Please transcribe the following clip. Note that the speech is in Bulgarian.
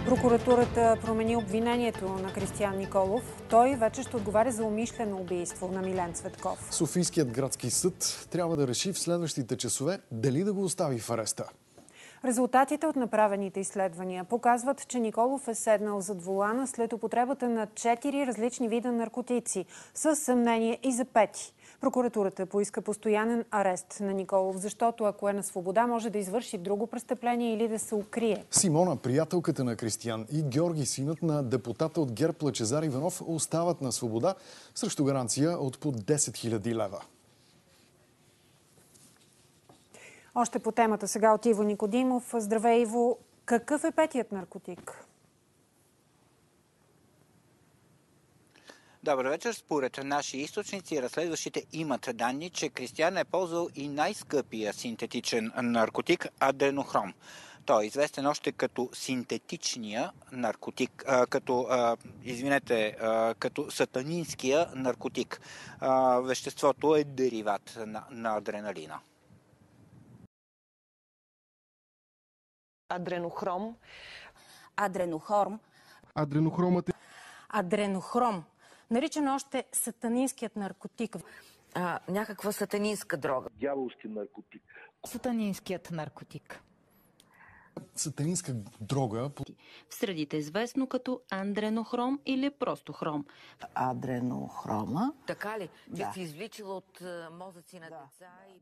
Прокуратурата промени обвинението на Кристиян Николов. Той вече ще отговаря за умишлено убийство на Милен Цветков. Софийският градски съд трябва да реши в следващите часове дали да го остави в ареста. Резултатите от направените изследвания показват, че Николов е седнал зад волана след употребата на 4 различни вида наркотици, с съмнение и за пети. Прокуратурата поиска постоянен арест на Николов, защото ако е на свобода, може да извърши друго престъпление или да се укрие. Симона, приятелката на Кристиян, и Георги, синът на депутата от ГЕРБ Лъчезар Иванов, остават на свобода срещу гаранция от по 10 000 лева. Още по темата сега от Иво Никодимов. Здравей, Иво. Какъв е петият наркотик? Добър вечер. Според наши източници, разследващите имат данни, че Кристиян е ползвал и най-скъпия синтетичен наркотик – адренохром. Той е известен още като синтетичния наркотик, като сатанинския наркотик. Веществото е дериват на адреналина. Адренохром. Адренохромът е... Адренохром, наричан още сатанинският наркотик. Някаква сатанинска дрога. Дяволски наркотик. Сатанинският наркотик. Сатанинска дрога. В средите известно като андренохром или просто хром. Адренохрома. Така ли? Да. Си извличала от мозъци на деца и